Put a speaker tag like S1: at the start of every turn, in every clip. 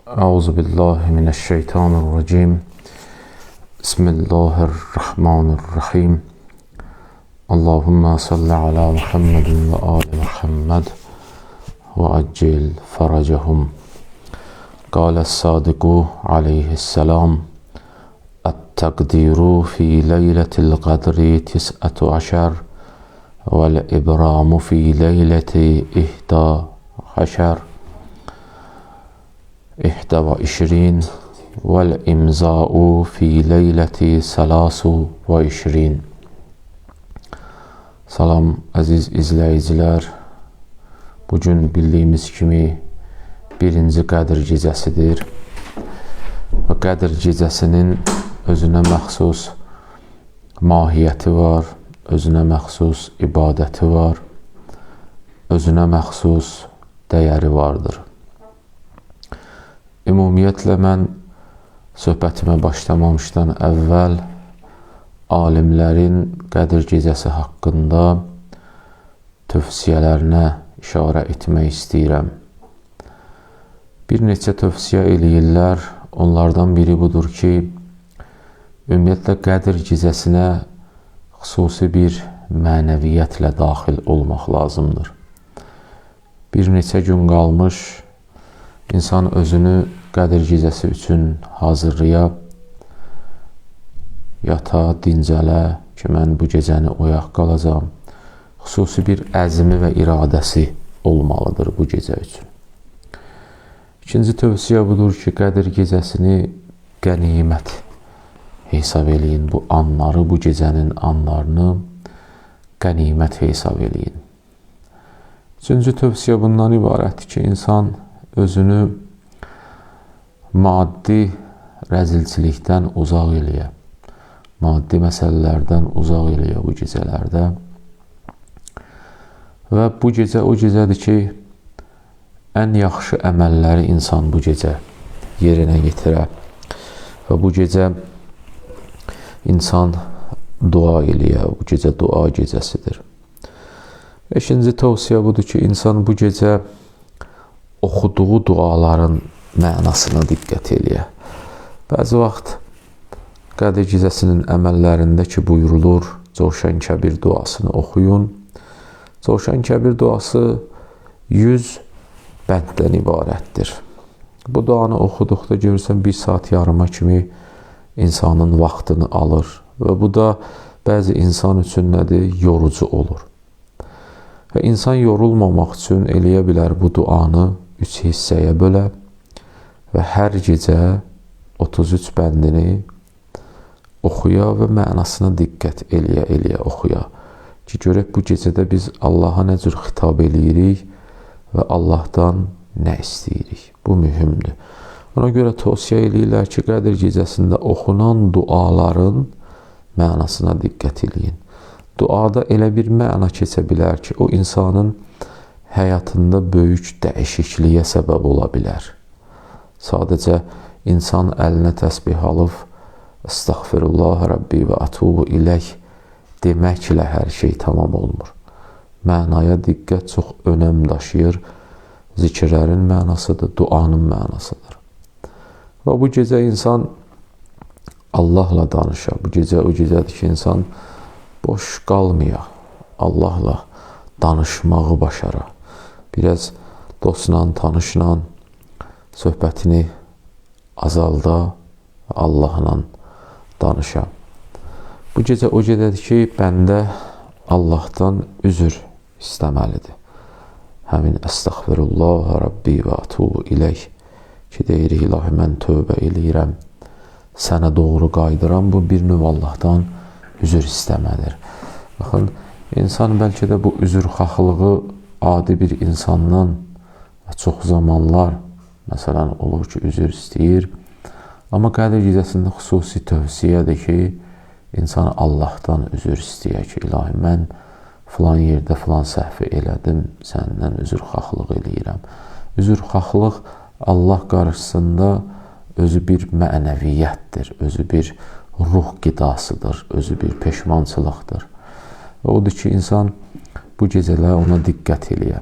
S1: Euzu billahi mineşşeytanirracim. Bismillahirrahmanirrahim. Allahümme salli ala Muhammedin ve ali Muhammed ve accil faracahum. Kâles-sâdiku aleyhisselam. Et-takdiru fi leyletil kadri tis'atu aşer vel-ibramu fi leyleti ihda haşer. İhda ve işrin vel imza'u fi leyleti salasu ve işrin. Salam aziz izləyicilər. Bugün bildiyimiz kimi birinci Qədir gecəsidir. Və Qədir gecəsinin özünə məxsus mahiyyəti var, özünə məxsus ibadəti var, özünə məxsus dəyəri vardır. Ümumiyyətlə mən söhbətimə başlamamışdan əvvəl alimlərin Qədir gecəsi haqqında tövsiyələrinə işarə etmək istəyirəm. Bir neçə tövsiyə eləyirlər. Onlardan biri budur ki, ümumiyyətlə Qədir gecəsinə xüsusi bir mənəviyyətlə daxil olmaq lazımdır. Bir neçə gün qalmış İnsan özünü Qədir gecəsi üçün hazırlaya, yata, dincələ ki, mən bu gecəni oyaq qalacam. Xüsusi bir əzmi və iradəsi olmalıdır bu gecə üçün. İkinci tövsiyə budur ki, Qədir gecəsini qənimət hesab eləyin. Bu anları, bu gecənin anlarını qənimət hesab eləyin. Üçüncü tövsiyə bundan ibarətdir ki, insan özünü maddi rəzilçilikdən uzaq eləyə, maddi məsələlərdən uzaq eləyə bu gecələrdə. Və bu gecə o gecədir ki, ən yaxşı əməlləri insan bu gecə yerinə yetirə. Və bu gecə insan dua eləyə, bu gecə dua gecəsidir. Beşinci tövsiyə budur ki, insan bu gecə oxuduğu duaların mənasına diqqət eləyə. Bəzi vaxt Qədir gecəsinin əməllərində ki, buyurulur, Cövşən Kəbir duasını oxuyun. Cövşən Kəbir duası 100 bənddən ibarətdir. Bu duanı oxuduqda görürsən, 1 saat yarıma kimi insanın vaxtını alır. Və bu da bəzi insan üçün nədir? Yorucu olur. Və insan yorulmamaq üçün eləyə bilər bu duanı 3 hissəyə bölə və hər gecə 33 bəndini oxuya və mənasına diqqət eləyə oxuya. Ki, görək bu gecədə biz Allaha nə cür xitab eləyirik və Allahdan nə istəyirik. Bu mühümdür. Ona görə tövsiyə eləyirlər ki, Qədir gecəsində oxunan duaların mənasına diqqət eləyin. Duada elə bir məna keçə bilər ki, o insanın həyatında böyük dəyişikliyə səbəb ola bilər. Sadəcə insan əlinə təsbih alıb Estağfirullah Rabbi və atubu ilək deməklə hər şey tamam olmur. Mənaya diqqət çox önəm daşıyır. Zikirlərin mənasıdır, duanın mənasıdır. Və bu gecə insan Allahla danışa. Bu gecə o gecədir ki, insan boş qalmaya, Allahla danışmağı başara. Biraz dostla, tanışla söhbətini azalda, Allahla danışa. Bu gecə o gecədir ki, bəndə Allahdan üzr istəməlidir. Həmin Estağfirullah Rabbi və atubu ilək ki, deyirik, ilahi mən tövbə eləyirəm, sənə doğru qaydıram. Bu bir növ Allahdan üzr istəmədir. Baxın, insan bəlkə də bu üzrxahlığı adi bir insandan çox zamanlar məsələn olur ki, üzr istəyir. Amma Qədir gecəsində xüsusi tövsiyədir ki, insan Allahdan üzr istəyə ki, ilahi mən filan yerdə filan səhvi elədim, səndən üzrxahlıq eləyirəm. Üzrxahlıq Allah qarşısında özü bir mənəviyyətdir, özü bir ruh qidasıdır, özü bir peşmançılıqdır. Və odur ki, insan bu gecələr ona diqqət eləyə.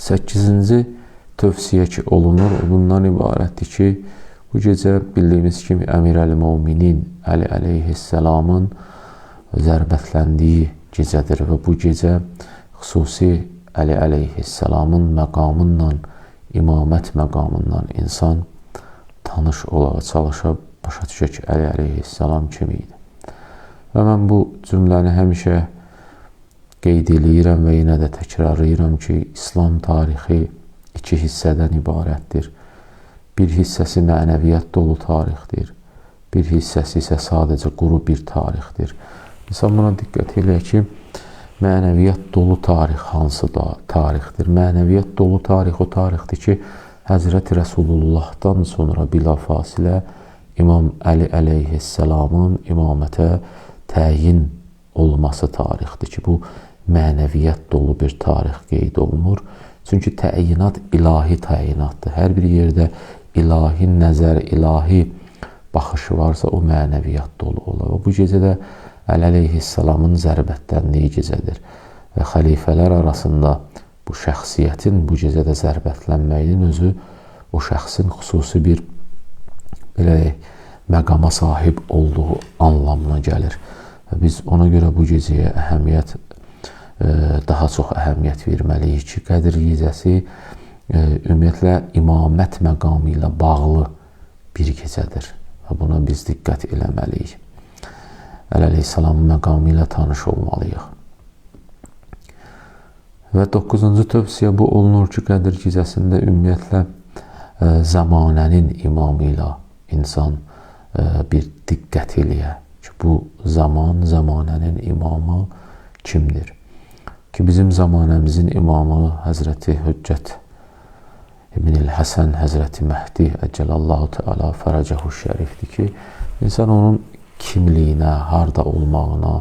S1: 8-ci tövsiyə ki olunur, bundan ibarətdir ki, bu gecə bildiyimiz kimi Əmirəl-Möminin Əli əleyhisselamın zərbətləndiyi gecədir və bu gecə xüsusi Əli əleyhisselamın məqamından, imamət məqamından insan tanış olağa çalışa, başa düşə ki, Əli əleyhisselam kim idi. Və mən bu cümləni həmişə qeyd eləyirəm və yenə də təkrarlayıram ki, İslam tarixi iki hissədən ibarətdir. Bir hissəsi mənəviyyat dolu tarixdir, bir hissəsi isə sadəcə quru bir tarixdir. İnsan buna diqqət eləyək ki, mənəviyyat dolu tarix hansı da tarixdir? Mənəviyyat dolu tarix o tarixdir ki, Həzrəti Rəsulullahdan sonra bilafasilə İmam Əli əleyhisselamın imamətə təyin olması tarixdir ki, bu mənəviyyat dolu bir tarix qeyd olunur. Çünki təyinat ilahi təyinatdır. Hər bir yerdə ilahi nəzər, ilahi baxışı varsa o mənəviyyat dolu olur. Bu gecə də Əli əleyhisselamın zərbətləndiyi gecədir və xəlifələr arasında bu şəxsiyyətin bu gecədə zərbətlənməyinin özü o şəxsin xüsusi bir məqama sahib olduğu anlamına gəlir. Və biz ona görə bu gecəyə daha çox əhəmiyyət verməliyik ki, Qədr gecəsi ümumiyyətlə imamət məqamı ilə bağlı bir gecədir və buna biz diqqət eləməliyik. Əli əleyhisselamın məqamı ilə tanış olmalıyıq. Və 9-cu tövsiyə bu olunur ki, Qədr gecəsində ümumiyyətlə zamanənin imamı ilə insan bir diqqət eləyə ki, bu zamanənin imamı kimdir? Ki, bizim zamanəmizin imamı Həzrəti Hüccət İbn-i Həsən, Həzrəti Məhdi Əcəlallahu Teala Fərəcəhu Şərifdir ki, insan onun kimliyinə, harda olmağına,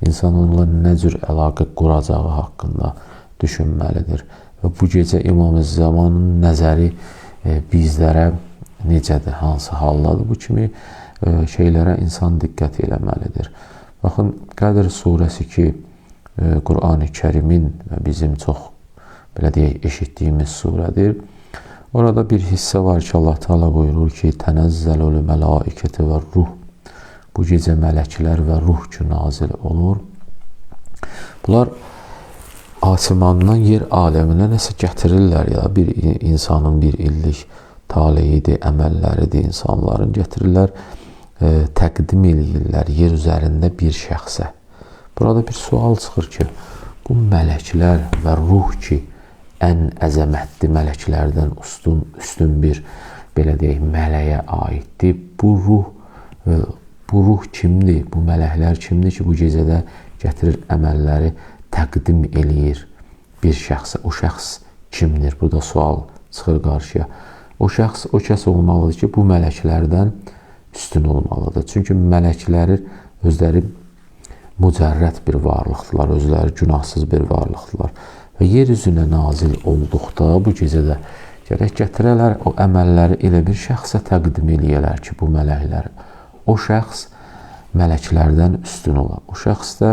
S1: insan onunla nə cür əlaqə quracağı haqqında düşünməlidir. Və bu gecə İmam-ı Zamanın nəzəri bizlərə necədir, hansı haldadır? Bu kimi şeylərə insan diqqət eləməlidir. Baxın, Qədr surəsi ki, Qur'an-ı Kərimin və bizim çox, belə deyək, eşitdiyimiz surədir. Orada bir hissə var ki, Allah Teala buyurur ki, Tənəzzəlul mələikəti və ruh. Bu gecə mələklər və ruh ki nazil olur. Bunlar asimandan yer aləminə nəsə gətirirlər ya, bir insanın bir illik taleyidir, əməlləridir, insanların gətirirlər, təqdim eləyirlər yer üzərində bir şəxsə. Burada bir sual çıxır ki, bu mələklər və ruh ki, ən əzəmətli mələklərdən üstün bir, belə deyək, mələyə aiddir. Bu ruh kimdir? Bu mələklər kimdir ki, bu gecədə gətirir əməlləri təqdim eləyir bir şəxsə? O şəxs kimdir? Burada sual çıxır qarşıya. O şəxs o kəs olmalıdır ki, bu mələklərdən üstün olmalıdır. Çünki mələkləri özləri mücərrəd bir varlıqdılar, özləri günahsız bir varlıqdılar. Və yer üzünə nazil olduqda bu gecədə gərək gətirələr o əməlləri elə bir şəxsə təqdim eləyələr ki, bu mələklər. O şəxs mələklərdən üstün olar. O şəxs də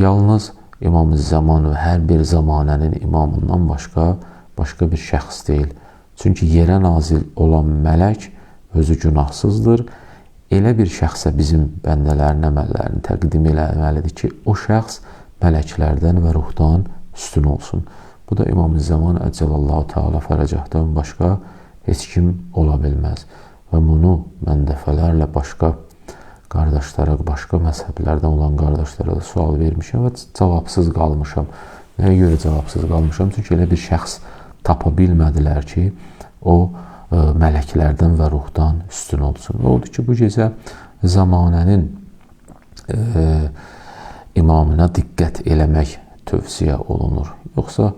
S1: yalnız İmam-ı Zaman və hər bir zamanənin imamından başqa bir şəxs deyil. Çünki yerə nazil olan mələk özü günahsızdır. Elə bir şəxsə bizim bəndələrin əməllərini təqdim eləməlidir ki, o şəxs mələklərdən və ruhdan üstün olsun. Bu da İmam-ı Zaman Əcəlallahu Teala Fərəcəhdən başqa heç kim ola bilməz. Və bunu mən dəfələrlə başqa qardaşlara, başqa məzhəblərdən olan qardaşlara da sual vermişəm və cavabsız qalmışam. Nəyə görə cavabsız qalmışam? Çünki elə bir şəxs tapa bilmədilər ki, o mələklərdən və ruhdan üstün olsun. Və odur ki, bu gecə zamanənin imamına diqqət eləmək tövsiyə olunur. Yoxsa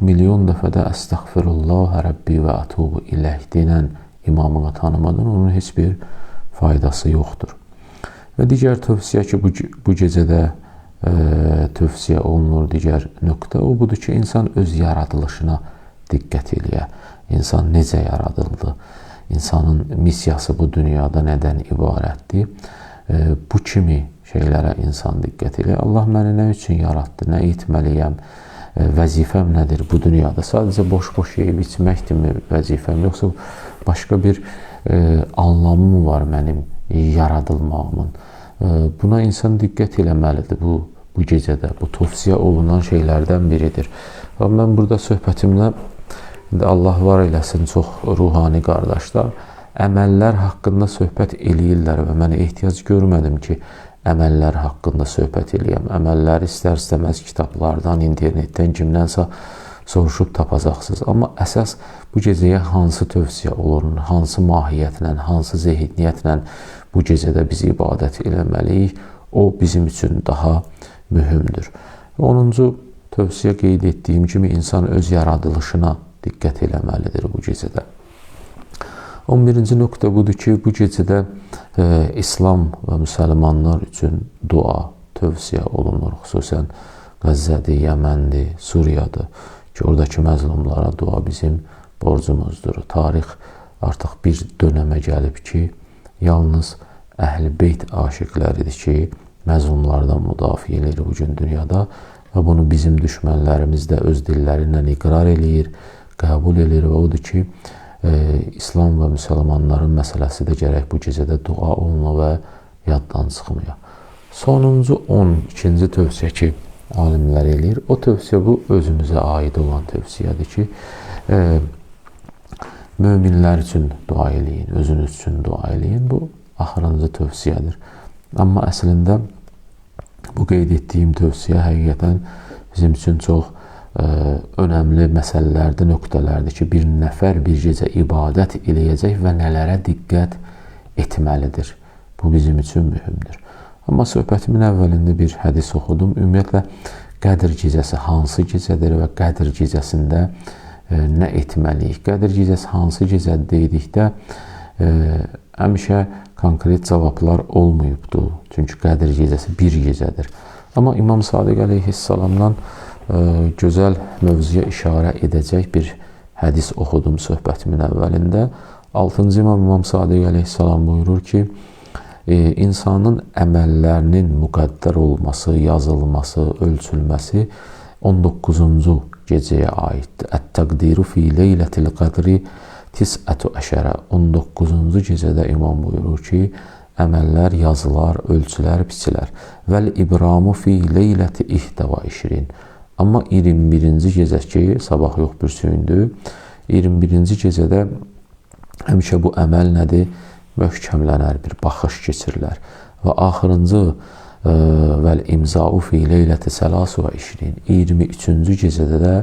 S1: milyon dəfədə əstəğfirullah Rəbbi və ətubu iləh denən imamını tanımadan onun heç bir faydası yoxdur. Və digər tövsiyə ki, bu gecədə tövsiyə olunur, digər nöqtə o budur ki, insan öz yaradılışına diqqət eləyə. İnsan necə yaradıldı? İnsanın missiyası bu dünyada nədən ibarətdir? Bu kimi şeylərə insan diqqət eləyə. Allah məni nə üçün yaratdı? Nə etməliyəm? vəzifəm nədir bu dünyada? Sadəcə boş-boş yeyib içməkdirmi vəzifəm, yoxsa başqa bir anlamı mı var mənim yaradılmağımın? Buna insan diqqət eləməlidir bu gecədə. Bu tövsiyə olunan şeylərdən biridir. Və mən burada söhbətimlə, Allah var eləsin, çox ruhani qardaşlar, əməllər haqqında söhbət eləyirlər və mən ehtiyac görmədim ki, əməllər haqqında söhbət eləyəm. Əməlləri istər-istəməz kitablardan, internetdən, kimdənsə soruşub tapacaqsınız. Amma əsas bu gecəyə hansı tövsiyə olunur, hansı mahiyyətlə, hansı zehniyyətlə bu gecədə biz ibadət eləməliyik, o bizim üçün daha mühümdür. 10-cu tövsiyə qeyd etdiyim kimi insan öz yaradılışına diqqət eləməlidir bu gecədə. 11-ci nöqtə budur ki, bu gecədə İslam və müsəlmanlar üçün dua tövsiyə olunur. Xüsusən Qəzzədir, Yəməndir, Suriyadır ki, oradakı məzlumlara dua bizim borcumuzdur. Tarix artıq bir dönəmə gəlib ki, yalnız Əhl-i Beyt aşiqləridir ki, məzlumlardan müdafiə edir bugün dünyada və bunu bizim düşmənlərimiz də öz dillərindən iqrar eləyir, qəbul edir və odur ki, İslam və müsəlmanların məsələsi də gərək bu gecədə dua olunur və yaddan çıxmıyor. Sonuncu 12-ci tövsiyə ki, alimlər eləyir, o tövsiyə bu özümüzə aid olan tövsiyədir ki, möminlər üçün dua eləyin, özünüz üçün dua eləyin. Bu axırıncı tövsiyədir. Amma əslində bu qeyd etdiyim tövsiyə həqiqətən bizim üçün çox önəmli məsələlərdir, nöqtələrdir ki, bir nəfər bir gecə ibadət eləyəcək və nələrə diqqət etməlidir. Bu bizim üçün mühümdür. Amma söhbətimin əvvəlində bir hədis oxudum. Ümumiyyətlə, Qədr gecəsi hansı gecədir və Qədr gecəsində nə etməliyik? Qədr gecəsi hansı gecədir dedikdə həmişə konkret cavablar olmayıbdır. Çünki Qədr gecəsi bir gecədir. Amma İmam Sadiq əleyhissalamdan gözəl mövzuya işarə edəcək bir hədis oxudum söhbətimin əvvəlində. 6-cı İmam Sadiq əleyhissalam buyurur ki, insanın əməllərinin müqəddər olması, yazılması, ölçülməsi 19-cu gecəyə aiddir. Ət-təqdiru fi leylətil qədri tis'ətü əşərə. 19-cu gecədə imam buyurur ki, əməllər yazılar, ölçülər, biçilər. Vəl-ibramu fi leyləti ihdəva işrin. Amma 21-ci gecə ki, sabah yox bir süyündür, 21-ci gecədə həmişə bu əməl nədir? Möhkəmlənər, bir baxış keçirilər. Və axırıncı vəl-imzau fi leyləti səlasu və işrin. 23-cü gecədə də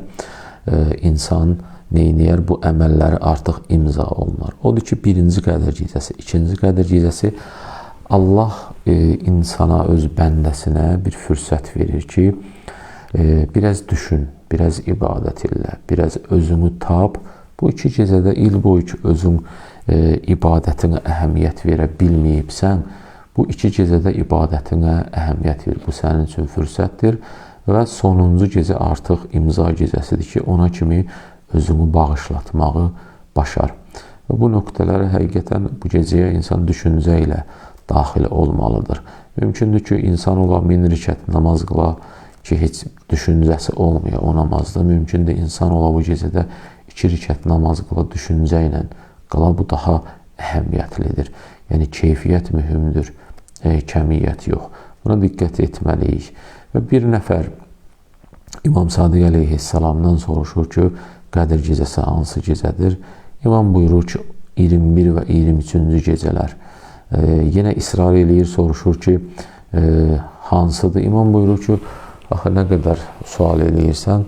S1: insan neyniyər? Bu əməlləri artıq imza olunar. Odur ki, birinci Qədr gecəsi, ikinci Qədr gecəsi Allah insana, öz bəndəsinə bir fürsət verir ki, biraz düşün, biraz ibadət elə, biraz özünü tap. Bu iki gecədə il boyu ki, özün ibadətinə əhəmiyyət verə bilməyibsən, bu iki gecədə ibadətinə əhəmiyyət ver. Bu sənin üçün fürsətdir və sonuncu gecə artıq imza gecəsidir ki, ona kimi özünü bağışlatmağı başar. Və bu nöqtələri həqiqətən bu gecəyə insan düşüncə ilə daxil olmalıdır. Mümkündür ki, insan ola 1000 rükət namaz qıla ki, heç düşüncəsi olmuyor o namazda. Mümkündür insan ola bu gecədə 2 rükət namaz qıla düşüncə ilə qıla, bu daha əhəmiyyətlidir. Yəni, keyfiyyət mühümdür, kəmiyyət yox. Buna diqqət etməliyik. Və bir nəfər İmam Sadiq əleyhissalamdan soruşur ki, Qədr gecəsi hansı gecədir? İmam buyurur ki, 21 və 23-cü gecələr. Yenə israr eləyir, soruşur ki, hansıdır? İmam buyurur ki, axı nə qədər sual eləyirsən,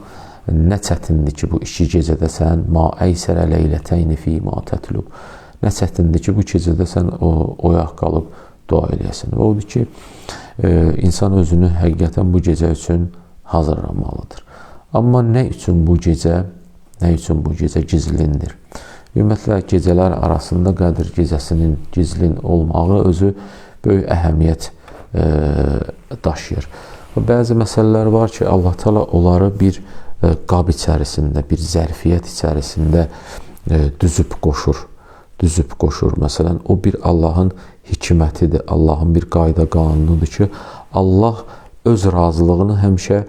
S1: nə çətindir ki, bu iki gecədə sən ma əysərə leylətəyni fi ma tətlub. Nə çətindir ki, bu gecədə sən oyaq qalıb dua eləyəsən. Və odur ki, insan özünü həqiqətən bu gecə üçün hazırlamalıdır. Amma nə üçün bu gecə gizlindir? Ümumiyyətlə, gecələr arasında Qədr gecəsinin gizlin olmağı özü böyük əhəmiyyət daşıyır. Bəzi məsələlər var ki, Allah Teala onları bir qab içərisində, bir zərfiyyət içərisində düzüb qoşur. Məsələn, o bir Allahın hikmətidir, Allahın bir qayda qanunudur ki, Allah öz razılığını həmişə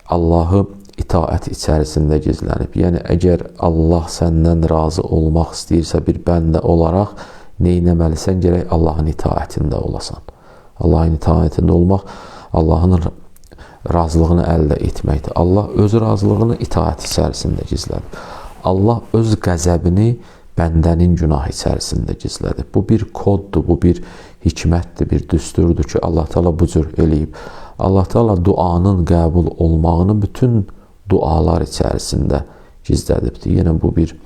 S1: Allahı itaət içərisində gizlənib. Yəni, əgər Allah səndən razı olmaq istəyirsə bir bəndə olaraq, neynəməlisən? Gərək Allahın itaətində olasan. Allahın itaətində olmaq, Allahın razılığını əldə etməkdir. Allah öz razılığını itaət içərisində gizlədib. Allah öz qəzəbini bəndənin günah içərisində gizlədib. Bu bir koddur, bu bir hikmətdir, bir düsturdur ki, Allah Teala bu cür eləyib. Allah Teala duanın qəbul olmağını bütün dualar içərisində gizlədibdir. Yenə bu bir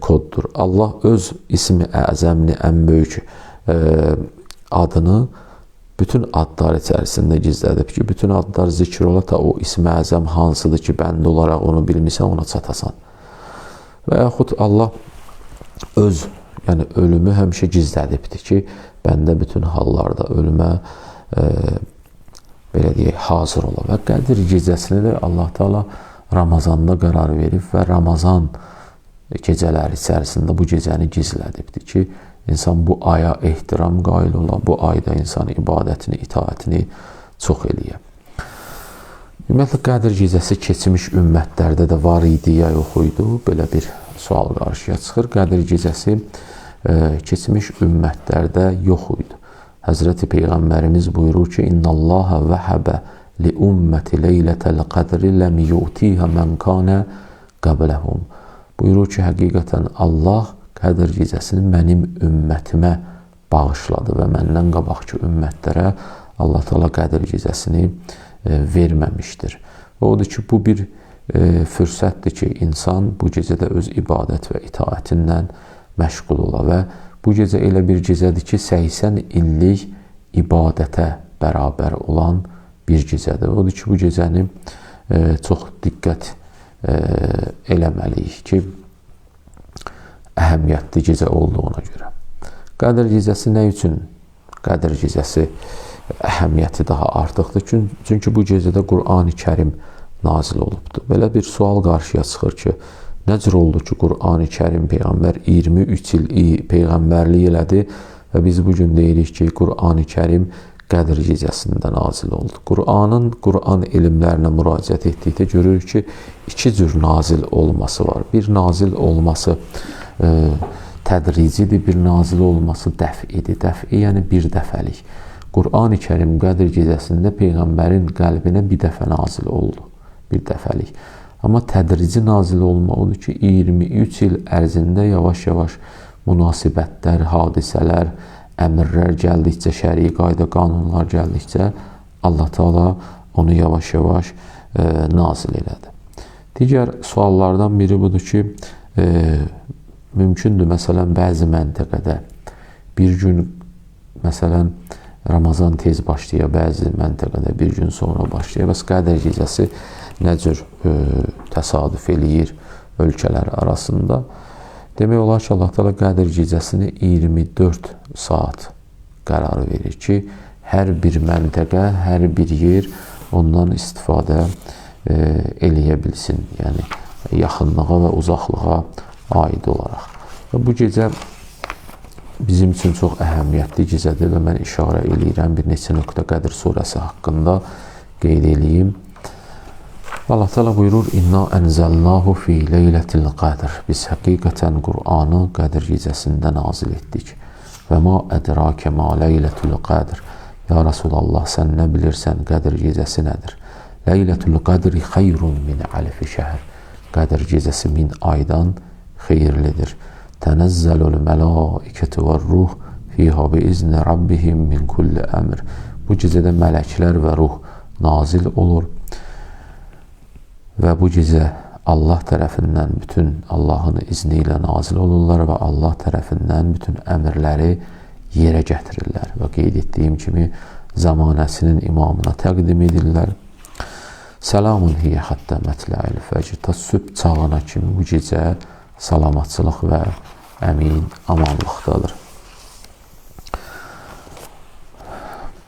S1: koddur. Allah öz ismi əzəmini, ən böyük adını bütün adlar içərisində gizlədib ki, bütün adlar zikr ola da o ismi əzəm hansıdır ki, bəndə olaraq onu bilmirsən, ona çatasan. Və yaxud Allah öz, yəni ölümü həmişə gizlədibdir ki, bəndə bütün hallarda ölümə belə deyək, hazır ola. Və Qədir gecəsini də Allah Teala Ramazanda qərar verib və Ramazan gecələri içərisində bu gecəni gizlədibdir ki, insan bu aya ehtiram qail ola, bu ayda insan ibadətini, itaətini çox eləyə. Ümumiyyətlə, Qədir gecəsi keçmiş ümmətlərdə də var idi, ya yox idi? Belə bir sual qarşıya çıxır. Qədir gecəsi keçmiş ümmətlərdə yox idi. Həzrəti Peyğəmbərimiz buyurur ki, İnnallaha vəhəbə li ümməti leylətəl qədri ləm yu'tiyhə mən kanə qəbləhum. Buyurur ki, həqiqətən Allah Qədir gecəsini mənim ümmətimə bağışladı və məndən qabaqki ümmətlərə Allah Teala Qədir gecəsini verməmişdir. Və odur ki, bu bir fürsətdir ki, insan bu gecədə öz ibadət və itaətindən məşğul ola və bu gecə elə bir gecədir ki, 80 illik ibadətə bərabər olan bir gecədir. Odur ki, bu gecəni çox diqqət eləməliyik ki, əhəmiyyətli gecə olduğuna görə. Qədir gecəsi nə üçün? Qədir gecəsi əhəmiyyəti daha artıqdır. Çünki bu gecədə Qur'an-ı Kərim nazil olubdur. Belə bir sual qarşıya çıxır ki, nə cür oldu ki, Qur'an-ı Kərim Peyğəmbər 23 il Peyğəmbərlik elədi və biz bugün deyirik ki, Qur'an-ı Kərim Qədir gecəsində nazil oldu. Qur'an elmlərinə müraciət etdikdə görürük ki, iki cür nazil olması var. Bir nazil olması tədricidir, bir nazil olması dəf'idir. Dəf'i yəni bir dəfəlik. Qur'an-ı Kərim Qədir gecəsində Peyğəmbərin qəlbinə bir dəfə nazil oldu. Bir dəfəlik. Amma tədrici nazil olma odur ki, 23 il ərzində yavaş-yavaş münasibətlər, hadisələr, əmrlər gəldikcə, şəri qayda, qanunlar gəldikcə Allah Teala onu yavaş-yavaş nazil elədi. Digər suallardan biri budur ki, mümkündür, məsələn, bəzi məntəqədə bir gün, məsələn, Ramazan tez başlayır, bəzi məntəqədə bir gün sonra başlayır. Bəs Qədir gecəsi nə cür təsadüf eləyir ölkələr arasında? Demək olar ki, Allah Teala Qədir gecəsini 24 saat qərar verir ki, hər bir məntəqə, hər bir yer ondan istifadə eləyə bilsin. Yəni, yaxınlığa və uzaqlığa aid olaraq. Və bu gecə bizim üçün çox əhəmiyyətli gecədir və mən işarə eləyirəm bir neçə nöqtə Qədir surəsi haqqında qeyd eləyim. Allah Teala buyurur, İnna ənzəlnahu fi leylətil qədr. Biz həqiqətən Qur'anı Qədir gecəsində nazil etdik. Və ma ədrakə ma leylətul qədr. Ya Rasulallah, sən nə bilirsən Qədir gecəsi nədir? Leylətul qədri xeyrun min alfi şəhr. Qədir gecəsi 1000 aydan xeyirlidir. Tənəzzəlul mələikətü və ruh fiyha bi izni rabbihim min kulli əmr. Bu gecədə mələklər və ruh nazil olur və bu gecə Allah tərəfindən bütün Allahın izni ilə nazil olurlar və Allah tərəfindən bütün əmrləri yerə gətirirlər və qeyd etdiyim kimi zamanəsinin imamına təqdim edirlər. Səlamun hiyyə həttə mətlə'il fəcr. Ta sübh çağına kimi bu gecə salamatçılıq və əmin amanlıqdadır.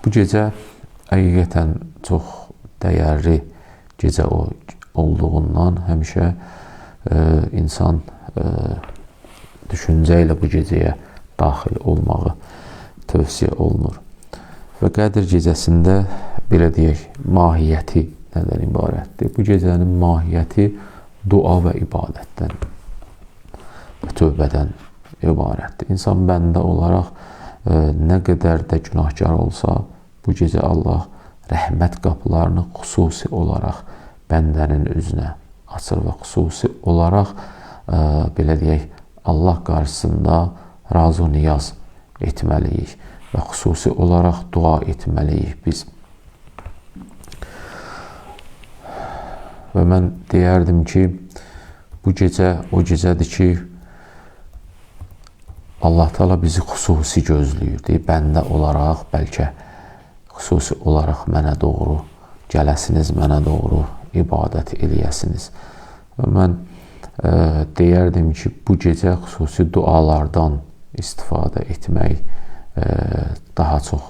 S1: Bu gecə həqiqətən çox dəyərli gecə olduğundan həmişə insan düşüncə ilə bu gecəyə daxil olmağı tövsiyə olunur. Və Qədir gecəsində belə deyək, mahiyyəti nədən ibarətdir? Bu gecənin mahiyyəti dua və ibadətdən və tövbədən ibarətdir. İnsan bəndə olaraq nə qədər də günahkar olsa, bu gecə Allah rəhmət qapılarını xüsusi olaraq bəndənin üzünə açır və xüsusi olaraq belə deyək, Allah qarşısında razı niyaz etməliyik və xüsusi olaraq dua etməliyik biz. Və mən deyərdim ki, bu gecə o gecədir ki, Allah Teala bizi xüsusi gözləyir. Bəndə olaraq bəlkə xüsusi olaraq mənə doğru gələsiniz, mənə doğru ibadət eləyəsiniz. Və mən deyərdim ki, bu gecə xüsusi dualardan istifadə etmək daha çox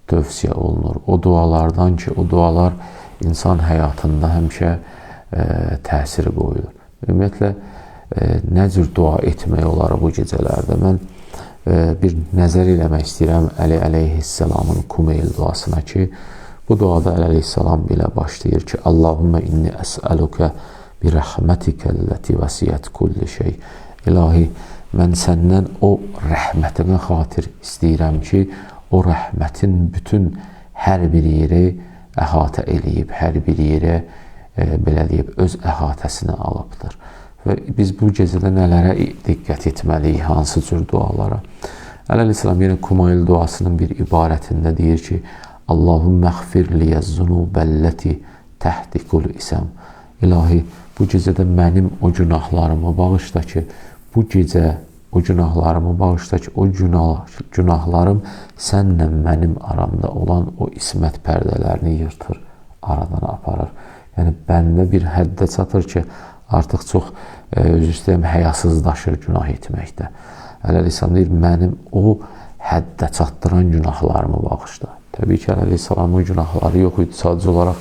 S1: tövsiyə olunur. O dualardan ki, o dualar insan həyatında həmişə təsir qoyur. Ümumiyyətlə, nə cür dua etmək olar bu gecələrdə? Mən bir nəzər eləmək istəyirəm Əli əleyhissalamın Kumeyl duasına ki, bu duada Əli əleyhissalam belə başlayır ki, Allahümmə inni əsəlukə bi rəhmətikəlləti vəsiyyət kulli şey. İlahi, mən səndən o rəhmətinə xatir istəyirəm ki, o rəhmətin bütün hər bir yeri əhatə eləyib, hər bir yerə belə deyib, öz əhatəsinə alıbdır. Və biz bu gecədə nələrə diqqət etməliyik, hansı cür dualara? Əli əleyhissalam yenə Kumayl duasının bir ibarətində deyir ki, Allahümmə xfir liyyəz-zunubəlləti təhdikul isəm. İlahi, bu gecədə mənim o günahlarımı bağışla ki, bu gecə o günahlarımı bağışla ki, o günahlarım sənlə mənim aramda olan o ismət pərdələrini yırtır, aradan aparır. Yəni, bəndə bir həddə çatır ki, artıq çox, özü istəyəm, həyasızlaşır günah etməkdə. Əli əleyhissalam deyir, mənim o həddə çatdıran günahlarımı bağışla. Təbii ki, Əli əleyhissalamın günahları yox idi, sadəcə olaraq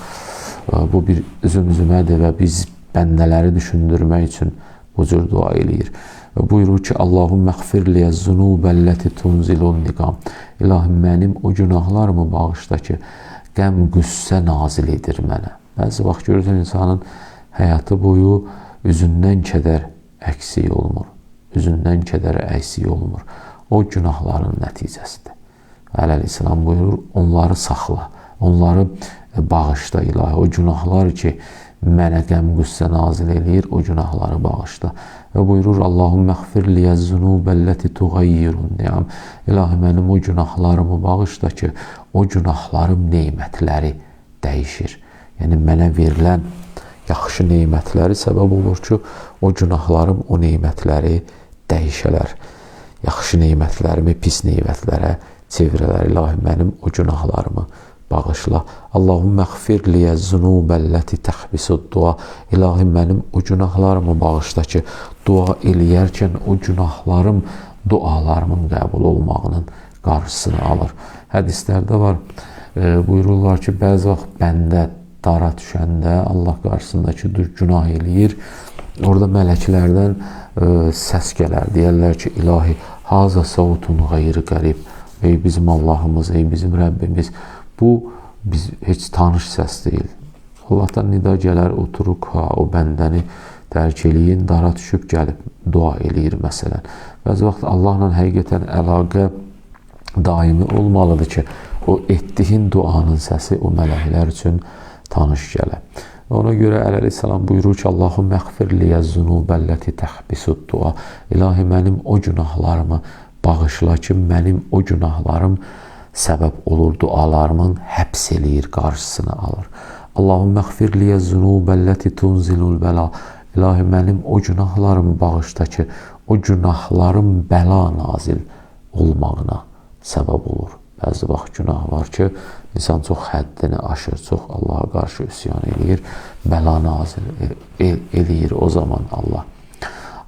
S1: bu bir zümzümədir və biz bəndələri düşündürmək üçün bu cür dua eləyir. Və buyurur ki, Allahümmə xfir liyyəz-zunubəlləti tunzilun niqam. İlahi, mənim o günahlarımı bağışla ki, qəm qüssə nazil edir mənə. Bəzi vaxt görürsən, insanın həyatı boyu üzündən kədər əksik olmur. Üzündən kədər əksik olmur. O günahların nəticəsidir. Əli əleyhissalam buyurur, onları saxla, onları bağışla ilahi. O günahlar ki, mənə qəm qüssə nazil eləyir, o günahları bağışla. Və buyurur, Allahümmə xfir liyyəz-zunubəlləti tuğayyirun ni'am. İlahi, mənim o günahlarımı bağışla ki, o günahlarım neymətləri dəyişir. Yəni, mənə verilən yaxşı neymətləri səbəb olur ki, o günahlarım o neymətləri dəyişələr. Yaxşı neymətlərimi pis neymətlərə çevirələr. İlahi, mənim o günahlarımı bağışla. Allahümmə xfir liyyəz-zunubəlləti təxbisud dua. İlahi, mənim o günahlarımı bağışla ki, dua eləyərkən o günahlarım dualarımın qəbul olmağının qarşısını alır. Hədislərdə var, buyururlar ki, bəzi vaxt bəndə dara düşəndə Allah qarşısındakı günah eləyir. Orada mələklərdən səs gələr. Deyərlər ki, ilahi, haza savutun qeyri qərib. Ey bizim Allahımız, ey bizim Rəbbimiz. Bu, biz heç tanış səs deyil. Allahdan nida gələr, oturuq, o bəndəni dərk eləyin, dara düşüb gəlib, dua eləyir məsələn. Bəzi vaxt Allahla həqiqətən əlaqə daimi olmalıdır ki, o etdiyin duanın səsi o mələklər üçün tanış gələ. Ona görə Əli əleyhissalam buyurur ki, Allahümmə xfir liyyəz-zunubəlləti təxbisud dua. İlahi, mənim o günahlarımı bağışla ki, mənim o günahlarım səbəb olur, dualarımın həbs eləyir, qarşısını alır. Allahümmə xfir liyyəz-zunubəlləti tunzilul bəla. İlahi, mənim o günahlarımı bağışla ki, o günahlarım bəla nazil olmağına səbəb olur. Bəzi vaxt günah var ki, insan çox həddini aşır, çox Allaha qarşı üsyan eləyir, bəla nazil eləyir o zaman Allah.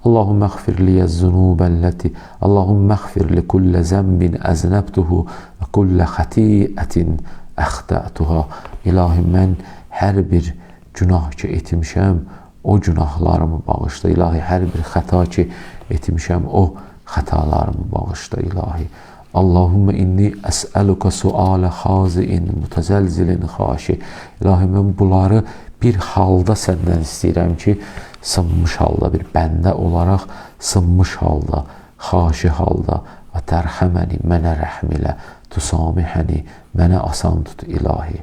S1: Allahümmə xfir liyyəz-zunubəlləti, Allahümmə xfir li kullə zəmbin əznəbtuhu və kullə xətiyyətin əxtətuha. İlahi, mən hər bir günah ki etmişəm, o günahlarımı bağışla. İlahi, hər bir xəta ki etmişəm, o xətalarımı bağışla ilahi. Allahümme inni əs'əluka sualə xaziin, mutəzəlzilin xaşi. İlahi, mən bunları bir halda səndən istəyirəm ki, sınmış halda, bir bəndə olaraq sınmış halda, xaşi halda və tərhəməni, mənə rəhm ilə, tusamihəni, mənə asan tut ilahi.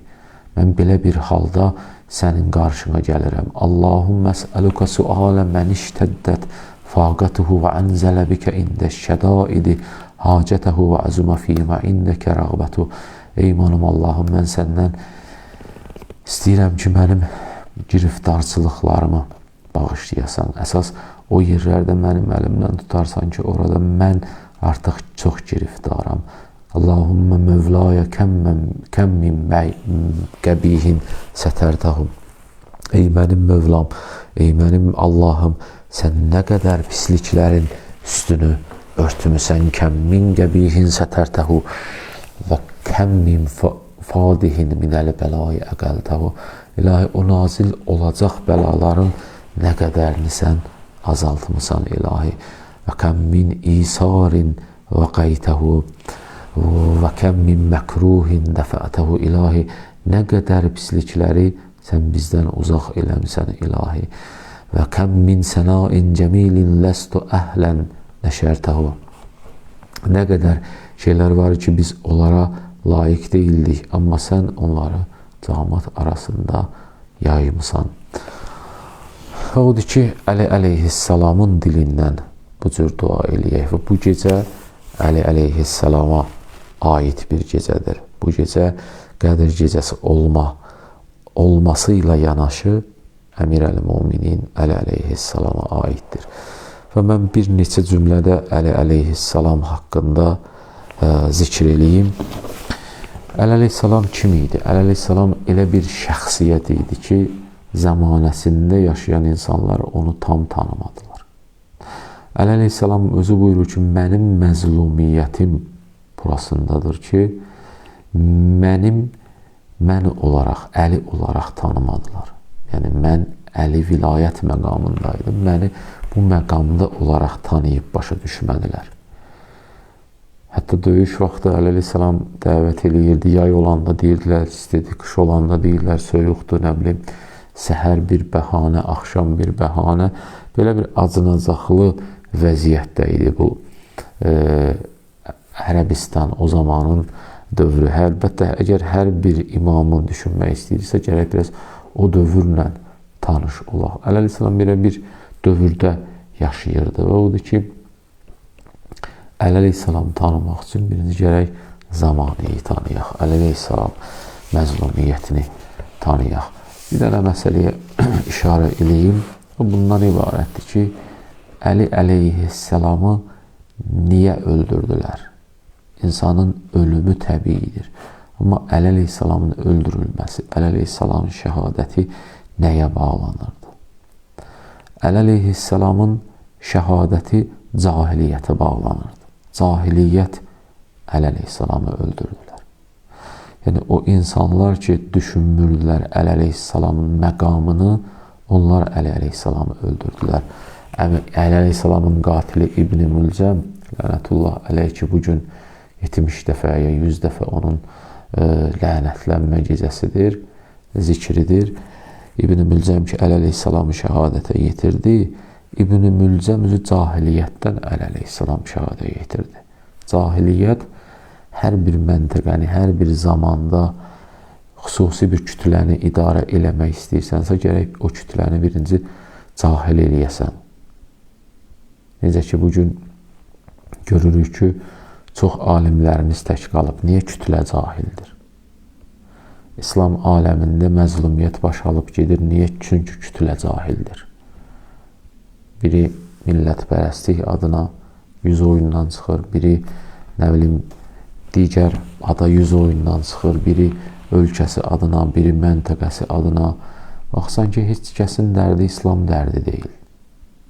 S1: Mən belə bir halda sənin qarşına gəlirəm. Allahümme əs'əluka sualə mən iştəddət faqatuhu və ənzələ bikə ində şədaidi hacətəhu və əzumə fiyimə indəkə rəğbətu. Ey imanım Allahım, mən səndən istəyirəm ki, mənim giriftarçılıqlarımı bağışlayasan. Əsas o yerlərdə mənim əlimdən tutarsan ki, orada mən artıq çox giriftaram. Allahümme mövlaya kəm min qəbihin sətərtəhum. Ey mənim Mövlam, ey mənim Allahım, sən nə qədər pisliklərin üstünü örtmüsən, kəm min qəbihin sətərtəhu və kəm min fadihin minəl bəlayı əqəltəhu. İlahi, o nazil olacaq bəlaların nə qədərini sən azaltmısan ilahi. Və kəm min isarin və qaytəhu və kəm min məkruhin dəfətəhu ilahi. Nə qədər pislikləri sən bizdən uzaq eləmsən ilahi. Və kəm min sənain cəmilin ləstu əhlən nəşərtəhu. Nə qədər şeylər var ki, biz onlara layiq deyildik, amma sən onları cəmaət arasında yaymısan. Və odur ki, Əli əleyhissalamın dilindən bu cür dua eləyək və bu gecə Əli əleyhissalama aid bir gecədir. Bu gecə Qədr gecəsi olması ilə yanaşı Əmir əl-Müminin Əli əleyhissalama aiddir. Və mən bir neçə cümlədə Əli əleyhissalam haqqında zikr eləyim. Əli əleyhissalam kim idi? Əli əleyhissalam elə bir şəxsiyyət idi ki, zamanəsində yaşayan insanlar onu tam tanımadılar. Əli əleyhissalam özü buyurur ki, mənim məzlumiyyətim burasındadır ki, mən olaraq, Əli olaraq tanımadılar. Yəni, mən Əli vilayət məqamındaydım. Məni bu məqamda olaraq tanıyıb başa düşmədilər. Hətta döyüş vaxtı Əli əleyhissalam dəvət eləyirdi. Yay olanda deyirdilər, istedi, qış olanda deyirlər, soyuqdur, nə bilim, səhər bir bəhanə, axşam bir bəhanə. Belə bir acınacaqlı vəziyyətdə idi bu Ərəbistan, o zamanın dövrü. Əlbəttə, əgər hər bir imamın düşünmək istəyirsə, gərək biraz o dövrlə tanış olaq. Əli əleyhissalam belə bir dövrdə yaşayırdı və odur ki, Əli əleyhissalam tanımaq üçün birinci gərək zamanıyı tanıyaq. Əli əleyhissalam məzlumiyyətini tanıyaq. Bir dənə məsələyə işarə eləyim. Bundan ibarətdir ki, Əli əleyhissalamı niyə öldürdülər? İnsanın ölümü təbiidir. Amma Əli əleyhissalamın öldürülməsi, Əli əleyhissalamın şəhadəti nəyə bağlanırdı? Əli əleyhissalamın şəhadəti cahiliyyətə bağlanırdı. Cahiliyyət Əli əleyhissalamı öldürdülər. Yəni, o insanlar ki, düşünmürdülər Əli əleyhissalamın məqamını, onlar Əli əleyhissalamı öldürdülər. Əli əleyhissalamın qatili İbn-i Mülcəm, lənətullah əleyh ki, bugün 70 dəfə ya 100 dəfə onun lənətlənmə gecəsidir, zikridir. İbn-i Mülcəm ki, Əli əleyhissalamı şəhadətə yetirdi. İbn-i Mülcəm özü cahiliyyətdən Əli əleyhissalam şəhadətə yetirdi. Cahiliyyət hər bir məntəqəni, hər bir zamanda xüsusi bir kütləni idarə eləmək istəyirsənsə, gərək o kütləni birinci cahil eləyəsən. Necə ki, bugün görürük ki, çox alimlərimiz tək qalıb. Niyə kütlə cahildir? İslam aləmində məzlumiyyət baş alıb gedir. Niyə? Çünki kütlə cahildir. Biri millətpərəstlik adına yüz oyundan çıxır, biri nə bilim digər ada yüz oyundan çıxır, biri ölkəsi adına, biri məntəqəsi adına. Baxsan ki, heç kəsin dərdi İslam dərdi deyil.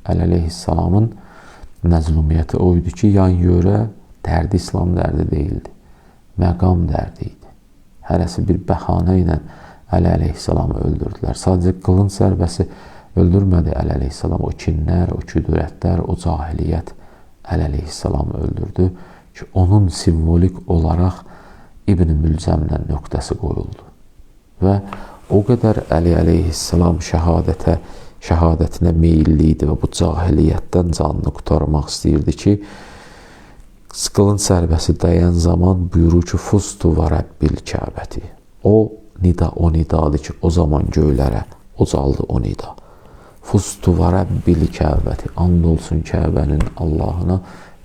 S1: Əli əleyhissalamın məzlumiyyəti o idi ki, yan-yörə dərdi İslam dərdi deyildi. Məqam dərdi idi. Hərəsi bir bəhanə ilə Əli əleyhissalamı öldürdülər. Sadəcə qılınc zərbəsi öldürmədi Əli əleyhissalam. O kinlər, o küdürətlər, o cahiliyyət Əli əleyhissalamı öldürdü ki, onun simvolik olaraq İbn Mülcəmlə nöqtəsi qoyuldu. Və o qədər Əli əleyhissalam şəhadətinə meyilli idi və bu cahiliyyətdən canını qurtarmaq istəyirdi ki, qılınc zərbəsi dəyən zaman buyurur ki, Fustu və Rəbbil Kəbəti. O nidadır ki, o zaman göylərə ucaldı o nida. Fustu və Rəbbil Kəbəti. And olsun Kəbənin Allahına,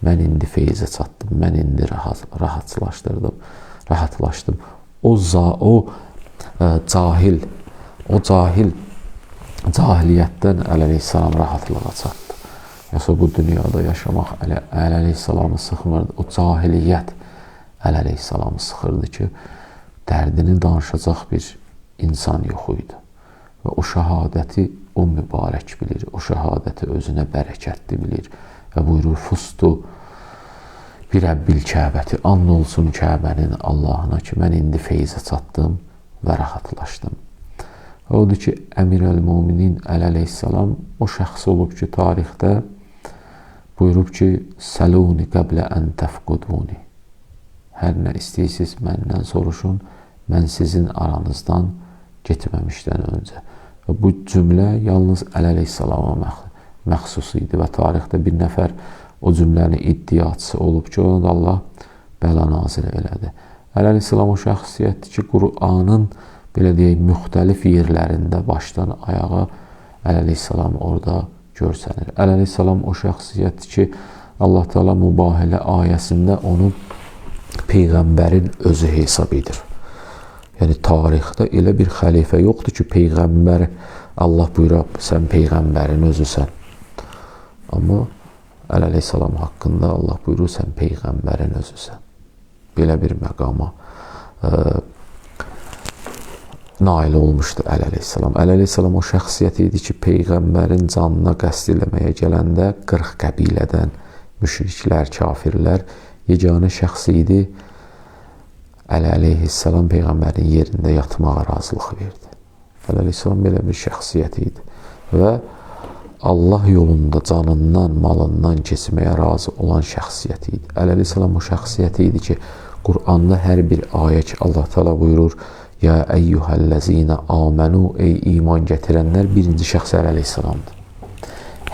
S1: mən indi feyzə çatdım, mən indi rahatlaşdım. Cahiliyyətdən Əli əleyhissalam rahatlığa çatdı. Yoxsa bu dünyada yaşamaq Əli əleyhissalamı sıxmırdı. O cahiliyyət Əli əleyhissalamı sıxırdı ki, dərdini danışacaq bir insan yox idi. Və o şəhadəti o mübarək bilir, o şəhadəti özünə bərəkətli bilir. Və buyurur, Fustu bir Rəbbil Kəbəti, and olsun Kəbənin Allahına ki, mən indi feyzə çatdım və rahatlaşdım. Odur ki, Əmir əl-Müminin Əli əleyhissalam o şəxs olub ki, tarixdə buyurub ki, Səluni qəblə ən təfquduni. Hər nə istəyirsiniz, məndən soruşun, mən sizin aranızdan getməmişdən öncə. Və bu cümlə yalnız Əli əleyhissalama məxsus idi və tarixdə bir nəfər o cümlənin iddiaçısı olub ki, onu da Allah bəla nazil elədi. Əli əleyhissalam o şəxsiyyətdir ki, Qur'anın belə deyək, müxtəlif yerlərində başdan ayağa Əli əleyhissalam orada görsənir. Əli əleyhissalam o şəxsiyyətdir ki, Allah Teala Mübahilə ayəsində onu Peyğəmbərin özü hesab edir. Yəni, tarixdə elə bir xəlifə yoxdur ki, Peyğəmbər, Allah buyurub, sən Peyğəmbərin özüsən. Amma Əli əleyhissalam haqqında Allah buyurur, sən Peyğəmbərin özüsən. Belə bir məqama nail olmuşdu Əli əleyhissalam. Əli əleyhissalam o şəxsiyyət idi ki, Peyğəmbərin canına qəsd eləməyə gələndə 40 qəbilədən müşriklər, kafirlər yeganə şəxs idi. Əli əleyhissalam Peyğəmbərin yerində yatmağa razılıq verdi. Əli əleyhissalam belə bir şəxsiyyət idi. Və Allah yolunda canından, malından keçməyə razı olan şəxsiyyət idi. Əli əleyhissalam o şəxsiyyət idi ki, Qur'anda hər bir ayə ki, Allah Teala buyurur, Ya əyyuhəlləzinə amənu, ey iman gətirənlər, birinci şəxs Əli əleyhissalamdır.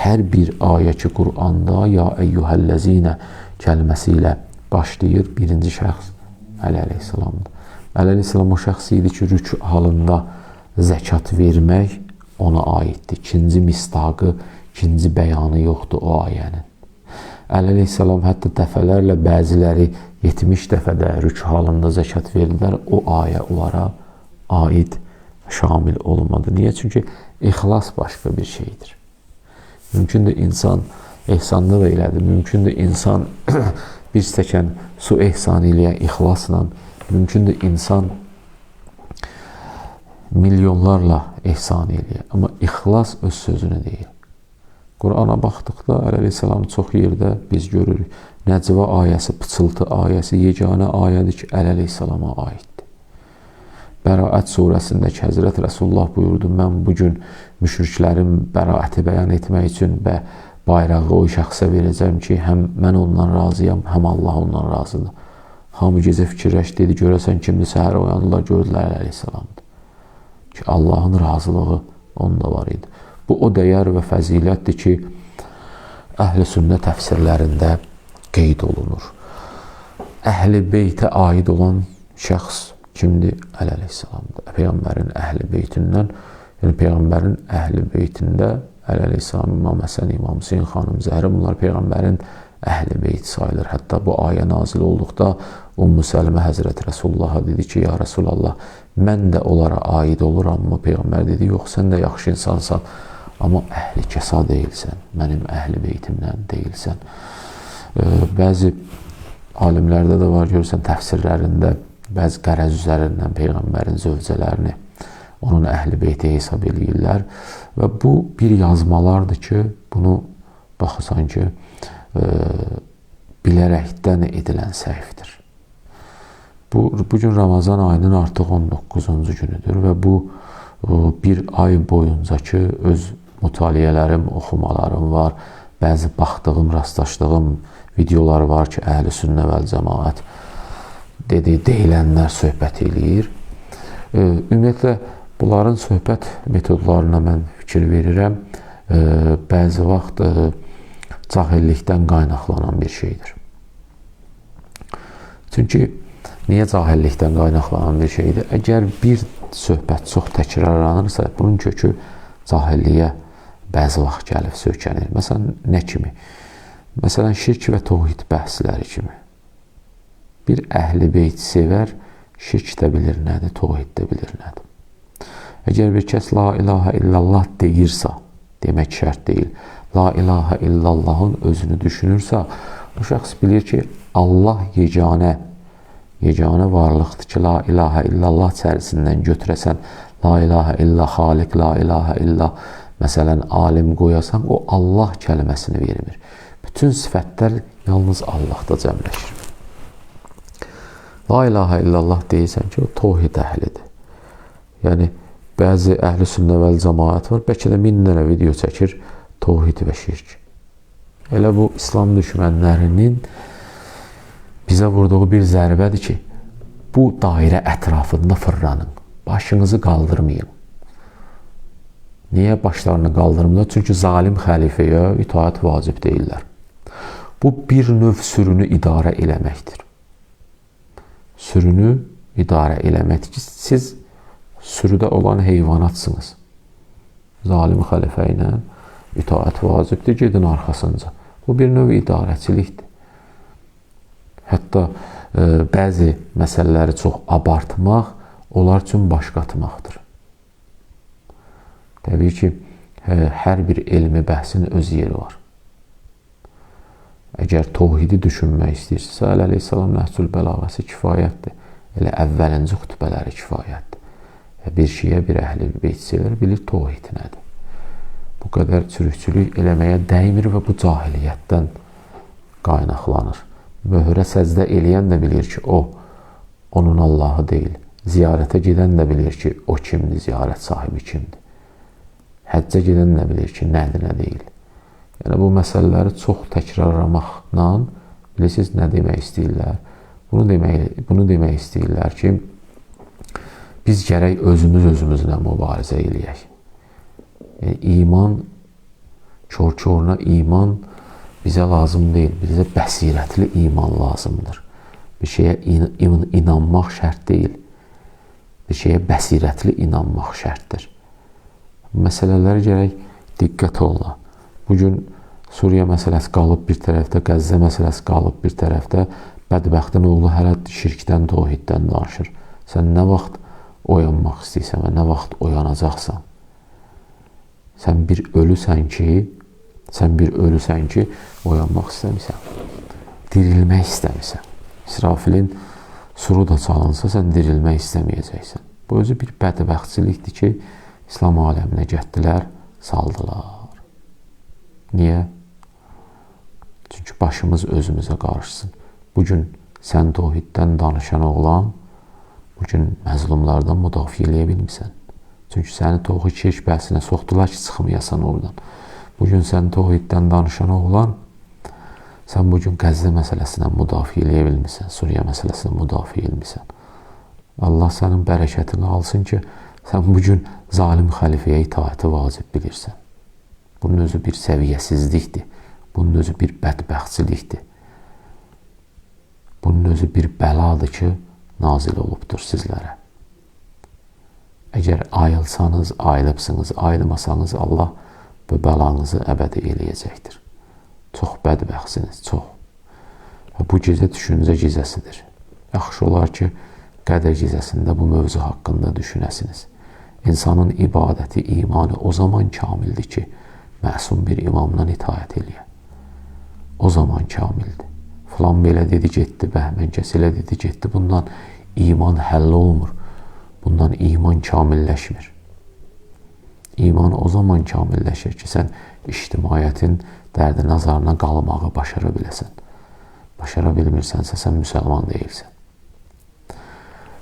S1: Hər bir ayə ki, Qur'anda Ya əyyuhəlləzinə kəlməsi ilə başlayır, birinci şəxs Əli əleyhissalamdır. Əli əleyhissalam o şəxs idi ki, rükû halında zəkat vermək ona aiddir. İkinci mistaqı, ikinci bəyanı yoxdur o ayənin. Əli əleyhissalam hətta dəfələrlə bəziləri 70 dəfədə rükû halında zəkat verdilər. O ayə onlara aid, şamil olmadı. Niyə? Çünki ixlas başqa bir şeydir. Mümkündür insan, ehsanda da elədir, mümkündür insan bir stəkan su ehsan eləyən ixlasla, mümkündür insan milyonlarla ehsan eləyir. Amma ixlas öz sözünü deyil. Qur'ana baxdıqda Əli əleyhissalam çox yerdə biz görürük. Nəcvə ayəsi, pıçıltı ayəsi yeganə ayədir ki, Əli əleyhissalama aiddir. Bəraət surəsindəki Həzrət Rəsulullah buyurdu, mən bugün müşriklərin bəraəti bəyan etmək üçün və bayrağı o şəxsə verəcəm ki, həm mən ondan razıyam, həm Allah ondan razıdır. Hamı gecə fikirləş, dedi, görəsən kimdir, səhər oyandılar, gördülər Əli əleyhissalamdır. Ki, Allahın razılığı onda var idi. Bu, o dəyər və fəzilətdir ki, Əhl-i Sünnə təfsirlərində qeyd olunur. Əhl-i Beytə aid olan şəxs kimdir? Əli əleyhissalamdır. Peyğəmbərin Əhl-i Beytindən, yəni Peyğəmbərin Əhl-i Beytində Əli əleyhissalam, İmam Həsən, İmam Hüseyin, xanım Zəhra, bunlar Peyğəmbərin Əhl-i Beyt sayılır. Hətta bu ayə nazil olduqda Ümmü Səlmə Həzrət Rəsulullaha dedi ki, ya Rəsulallah, mən də onlara aid oluram. Amma Peyğəmbər dedi, yox, sən də yaxşı insansan, amma əhli kəsa deyilsən, mənim Əhl-i Beytimdən deyilsən. Bəzi alimlərdə də var, görürsən, təfsirlərində bəzi qərəz üzərindən Peyğəmbərin zövcələrini onun Əhl-i Beyti hesab eləyirlər və bu bir yazmalardır ki, bunu baxırsan ki, bilərəkdən edilən səhvdir. Bugün Ramazan ayının artıq 19-cu günüdür və bu bir ay boyunca ki, öz mütaliələrim, oxumalarım var, bəzi baxdığım, rastlaşdığım videolar var ki, Əhl-i-Sünnə vəl-Cəmaət deyilənlər söhbət eləyir. Ümumiyyətlə, bunların söhbət metodlarına mən fikir verirəm. Bəzi vaxt cahillikdən qaynaqlanan bir şeydir. Çünki niyə cahillikdən qaynaqlanan bir şeydir? Əgər bir söhbət çox təkrarlanırsa, bunun kökü cahilliyə bəzi vaxt gəlib sökənir. Məsələn, nə kimi? Məsələn, şirk və tohid bəhsləri kimi. Bir əhl-i beyt sevər, şirk də bilir nədir, tohid də bilir nədir. Əgər bir kəs la ilahə illallah deyirsə, demək şərt deyil. La ilahə illallahın özünü düşünürsə, o şəxs bilir ki, Allah yeganə varlıqdır ki, la ilahə illallah içərisindən götürəsən, la ilahə illa xaliq, la ilahə illa məsələn, alim qoyasan, o Allah kəlməsini vermir. Bütün sifətlər yalnız Allahda cəmləşir. La ilahə illallah deyirsən ki, o tohid əhlidir. Yəni, bəzi əhl-i-sünnə vəl-cəmaət var, bəlkə də 1000 dənə video çəkir, tohid və şirk. Elə bu, İslam düşmənlərinin bizə vurduğu bir zərbədir ki, bu dairə ətrafında fırlanın, başınızı qaldırmayın. Niyə başlarını qaldırmırlar? Çünki zalim xəlifəyə itaət vacib deyirlər. Bu, bir növ sürünü idarə eləməkdir. Sürünü idarə eləməkdir ki, siz sürüdə olan heyvanatsınız. Zalim xəlifə ilə itaət vacibdir, gedin arxasınca. Bu, bir növ idarəçilikdir. Hətta bəzi məsələləri çox abartmaq, onlar üçün baş qatmaqdır. Təbii ki, hər bir elmi bəhsin öz yeri var. Əgər tohidi düşünmək istəyirsinizsə, Əleyhisselam Nəhcül Bəlağəsi kifayətdir. Elə əvvəlinci xütbələri kifayətdir. Bir şeyə bir əhl-i beyt sevər, bilir tohid nədir. Bu qədər çürükçülük eləməyə dəymir və bu cahiliyyətdən qaynaqlanır. Möhrə səcdə eləyən də bilir ki, o, onun Allahı deyil. Ziyarətə gedən də bilir ki, o kimdir, ziyarət sahibi kimdir. Həccə gedən də bilir ki, nədir, nə deyil. Yəni, bu məsələləri çox təkrarlamaqla, bilirsiniz, nə demək istəyirlər? Bunu demək istəyirlər ki, biz gərək özümüzlə mübarizə eləyək. İman, kör-körünə iman bizə lazım deyil, bizə bəsirətli iman lazımdır. Bir şeyə inanmaq şərt deyil, bir şeyə bəsirətli inanmaq şərtdir. Məsələləri gərək diqqət oluna. Bugün Suriya məsələsi qalıb bir tərəfdə, Qəzzə məsələsi qalıb bir tərəfdə, bədbəxtin oğlu hələ şirkdən, tohiddən danışır. Sən nə vaxt oyanmaq istəyirsən və nə vaxt oyanacaqsan? Sən bir ölüsən ki, oyanmaq istəmirsən. Dirilmək istəmirsən. İsrafilin suru da çalınsa, sən dirilmək istəməyəcəksən. Bu özü bir bədbəxtçilikdir ki, İslam aləminə getdilər, saldılar. Niyə? Çünki başımız özümüzə qarışsın. Bugün sən tohiddən danışan oğlan, bugün məzlumlardan müdafiə eləyə bilmirsən. Çünki səni tohid şirk bəhsinə soxdular ki, çıxmayasan oradan. Bugün sən tohiddən danışan oğlan, sən bugün Qəzzə məsələsindən müdafiə eləyə bilmirsən, Suriya məsələsindən müdafiə eləmirsən. Allah sənin bərəkətini alsın ki, sən bugün zalim xəlifəyə itaəti vacib bilirsən. Bunun özü bir səviyyəsizlikdir. Bunun özü bir bədbəxtçilikdir. Bunun özü bir bəladır ki, nazil olubdur sizlərə. Əgər ayılsanız, ayılıbsınız, ayılmasanız Allah bu bəlanızı əbədi eləyəcəkdir. Çox bədbəxtsiniz, çox. Və bu gecə düşüncə gecəsidir. Yaxşı olar ki, Qədr gecəsində bu mövzu haqqında düşünəsiniz. İnsanın ibadəti, imanı o zaman kamildir ki, məsum bir imamdan itaət eləyə. O zaman kamildir. Filan belə dedi, getdi, bəhmən kəs elə dedi, getdi. Bundan iman həll olmur. Bundan iman kamilləşmir. İman o zaman kamilləşir ki, sən ictimaiyyətin dərdi nazarına qalmağı başara biləsən. Başara bilmirsənsə, sən müsəlman deyilsən.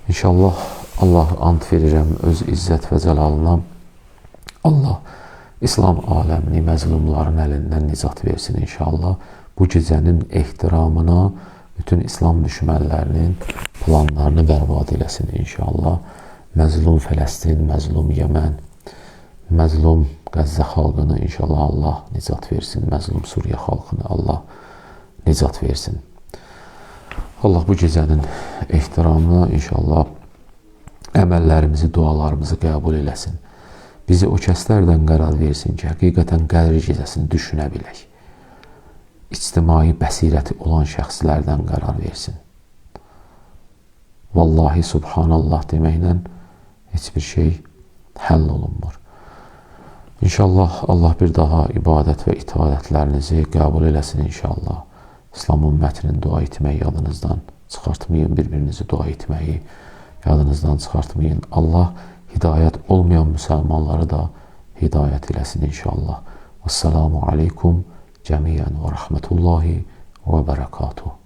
S1: İnşallah Allah ant verirəm öz izzət və cəlalına. Allah İslam aləmini məzlumların əlindən nicat versin inşallah. Bu gecənin ehtiramına bütün İslam düşmənlərinin planlarını bərbad eləsin inşallah. Məzlum Fələstin, məzlum Yəmən, məzlum Qəzzə xalqını inşallah Allah nicat versin. Məzlum Suriyə xalqını Allah nicat versin. Allah bu gecənin ehtiramına inşallah əməllərimizi, dualarımızı qəbul eləsin. Bizi o kəslərdən qərar versin ki, həqiqətən Qədr gecəsini düşünə bilək. İctimai bəsirəti olan şəxslərdən qərar versin. Vallahi subhanallah deməklə heç bir şey həll olunmur. İnşallah Allah bir daha ibadət və itaətlərinizi qəbul eləsin inşallah. İslam ümmətinin dua etməyi yadınızdan çıxartmayın, bir-birinizi dua etməyi yadınızdan çıxartmayın. Allah hidayət olmayan müsəlmanları da hidayət eləsin inşallah. Vəssalamu aleykum cəmiyyən və rəhmətullahi və bərəkatuhu.